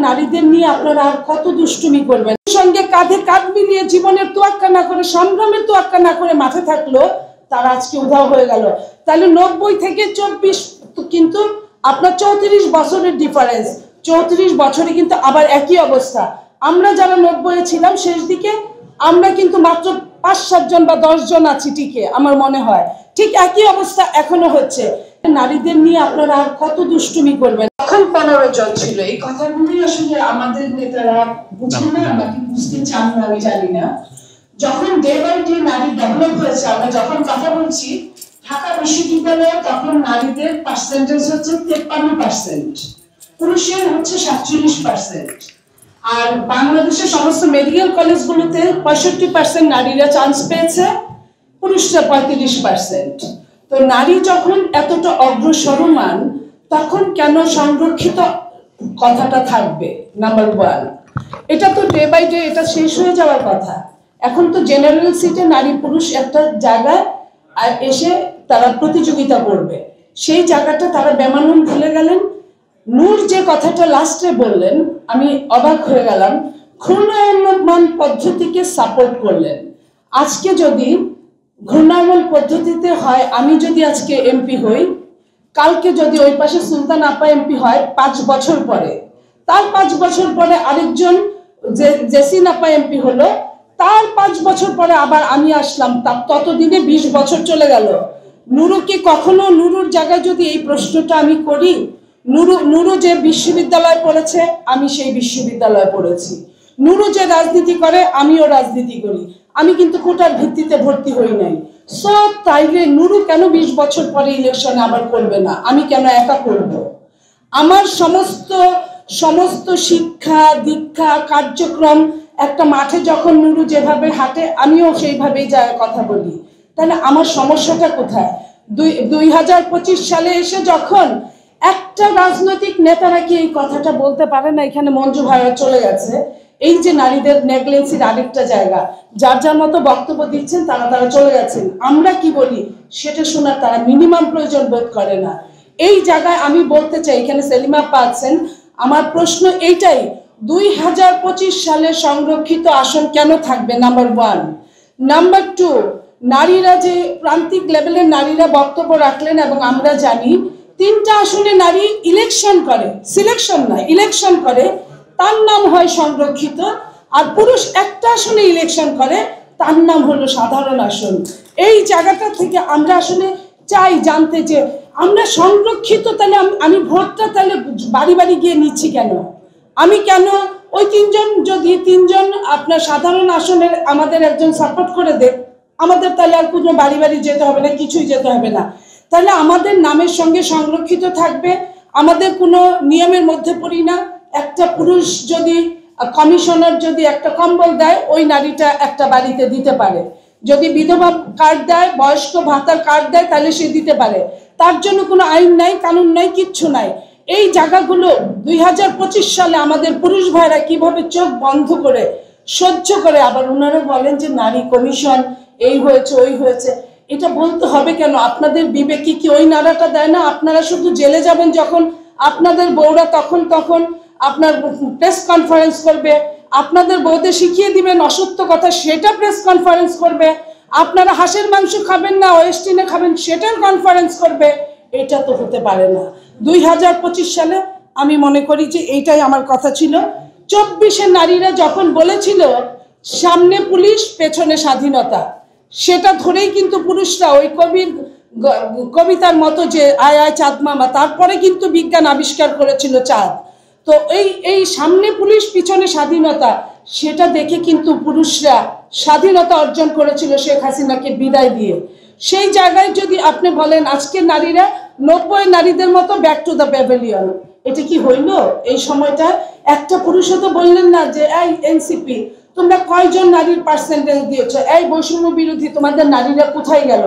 নারীদের নিয়ে আপনারা আর কত দুষ্টুমি করবেন? সঙ্গে কাঁধে কাঁধ মিলিয়ে জীবনের তোয়াক্কা না করে, সংগ্রামের তোয়াক্কা না করে মাঠে থাকলো, তারা আজকে উধাও হয়ে গেল। তাহলে 90 থেকে 24 কিন্তু আপনার 34 বছরের ডিফারেন্স। 34 বছরে কিন্তু আবার একই অবস্থা। আমরা যারা 90 ছিলাম শেষ দিকে, আমরা কিন্তু মাত্র 5-7 জন বা 10 জন আছি টিকে, আমার মনে হয়। ঠিক একই অবস্থা এখনো হচ্ছে। নারীদের নিয়ে আপনারা আর কত দুষ্টুমি করবেন? তখন 15 জন ছিল। এই কথাগুলোই আসলে আমাদের নেতারা বুঝেন না, নাকি বুঝতে চান না, আমি জানি না। যখন ডে বাই ডে নারী ডেভেলপ হয়েছে, আমরা যখন কথা বলছি ঢাকা বিশ্ববিদ্যালয়ে, তখন নারীদের পার্সেন্টেজ হচ্ছে 53%, পুরুষের হচ্ছে 47%। আর বাংলাদেশের সমস্ত মেডিকেল কলেজগুলোতে 65% নারীরা চান্স পেয়েছে, পুরুষরা 35%। তো নারী যখন এতটা অগ্রসরমান, তখন কেন সংরক্ষিত কথাটা থাকবে? নাম্বার 1, এটা তো ডে বাই ডে এটা শেষ হয়ে যাওয়ার কথা। এখন তো জেনারেল সিটে নারী পুরুষ একটা জায়গায় এসে তারা প্রতিযোগিতা করবে, সেই জায়গাটা তারা বেমানুন ভুলে গেলেন। নূর যে কথাটা লাস্টে বললেন, আমি অবাক হয়ে গেলাম। ঘূর্ণায়মান পদ্ধতিকে সাপোর্ট করলেন। আজকে যদি ঘূর্ণায়মান পদ্ধতিতে হয়, আমি যদি আজকে এমপি হই, কালকে যদি ওই পাশে সুলতান আপা এমপি হয় 5 বছর পরে, তার 5 বছর পরে আরেকজন জেসিন আপা এমপি হলো, তার 5 বছর পরে আবার আমি আসলাম, ততদিনে 20 বছর চলে গেল। নুরুকে কখনো, নুরুর জায়গায় যদি এই প্রশ্নটা আমি করি, নুরু যে বিশ্ববিদ্যালয় পড়েছে, আমি সেই বিশ্ববিদ্যালয়ে পড়েছি। নুরু যে রাজনীতি করে, আমিও রাজনীতি করি। আমি কিন্তু কোটার ভিত্তিতে ভর্তি হই নাই। সো তাইলে নুরু কেন 20 বছর পরে ইলেকশনে আবার করবে না? আমি কেন একা করব? আমার সমস্ত শিক্ষা দীক্ষা কার্যক্রম একটা মাঠে যখন নুরু যেভাবে হাঁটে, আমিও সেইভাবেই যায় কথা বলি। তাহলে আমার সমস্যাটা কোথায়? 2025 সালে এসে যখন একটা রাজনৈতিক নেতারা কি এই কথাটা বলতে পারে না? এখানে মঞ্জু ভাইয়া চলে গেছে। এই যে নারীদের নেগলেন্সির আরেকটা জায়গা, যার যার মতো বক্তব্য দিচ্ছেন, তারা চলে গেছেন। আমরা কি বলি সেটা শোনার তারা মিনিমাম প্রয়োজন বোধ করে না। এই জায়গায় আমি বলতে চাই, এখানে সেলিমা পাচ্ছেন, আমার প্রশ্ন এইটাই, 2025 সালে সংরক্ষিত আসন কেন থাকবে? নাম্বার 1। নাম্বার 2, নারীরা যে প্রান্তিক লেভেলের নারীরা বক্তব্য রাখলেন, এবং আমরা জানি 3টা আসনে নারী ইলেকশন করে, সিলেকশন নয়, ইলেকশন করে, তার নাম হয় সংরক্ষিত। আর পুরুষ একটা আসনে ইলেকশন করে, তার নাম হলো সাধারণ আসন। এই জায়গাটা থেকে আমরা আসলে চাই জানতে যে আমরা সংরক্ষিত, তাহলে আমি ভোটটা তাহলে বাড়ি বাড়ি গিয়ে নিচ্ছি কেন? আমি কেন ওই 3জন, যদি 3জন আপনার সাধারণ আসনের আমাদের একজন সাপোর্ট করে দেয়, আমাদের তাহলে আর কোনো বাড়ি বাড়ি যেতে হবে না, কিছুই যেতে হবে না। তাহলে আমাদের নামের সঙ্গে সংরক্ষিত থাকবে, আমাদের কোনো নিয়মের মধ্যে পড়ি না। একটা পুরুষ যদি কমিশনার যদি একটা কম্বল দেয়, ওই নারীটা একটা বাড়িতে দিতে পারে। যদি বিধবা কার্ড দেয়, বয়স্ক ভাতার কার্ড দেয়, তাহলে সে দিতে পারে। তার জন্য কোনো আইন নাই, কানুন নাই, কিচ্ছু নাই। এই জায়গাগুলো 2025 সালে আমাদের পুরুষ ভাইরা কিভাবে চোখ বন্ধ করে সহ্য করে, আবার ওনারা বলেন যে নারী কমিশন এই হয়েছে ওই হয়েছে। এটা বলতে হবে কেন? আপনাদের বিবেকে কি ওই নাড়াটা দেয় না? আপনারা শুধু জেলে যাবেন যখন, আপনাদের বউরা তখন আপনার প্রেস কনফারেন্স করবে, আপনাদের বউদের শিখিয়ে দিবেন অসত্য কথা, সেটা প্রেস কনফারেন্স করবে। আপনারা হাঁসের মাংস খাবেন না, ওয়েস্টিনে খাবেন, সেটার কনফারেন্স করবে। এটা তো হতে পারে না। 2025 সালে আমি মনে করি যে এইটাই আমার কথা ছিল। 24-এ নারীরা যখন বলেছিল সামনে পুলিশ পেছনে স্বাধীনতা, সেটা ধরেই কিন্তু পুরুষরা ওই কবিতার মতো যে আয় আয় চাঁদ মামা, তারপরে কিন্তু বিজ্ঞান আবিষ্কার করেছিল চাঁদ। তো এই সামনে পুলিশ পিছনে স্বাধীনতা, সেটা দেখে কিন্তু পুরুষরা স্বাধীনতা অর্জন করেছিল শেখ হাসিনাকে বিদায় দিয়ে। সেই জায়গায় যদি আপনি বলেন আজকের নারীরা 90 নারীদের মতো ব্যাক টু দ্য প্যাভিলিয়ন, এটা কি হইল? এই সময়টা একটা পুরুষও তো বললেন না যে এই এনসিপি তোমরা কয়জন নারীর পার্সেন্টেজ দিয়েছো, এই বৈষম্য বিরোধী তোমাদের নারীরা কোথায় গেল?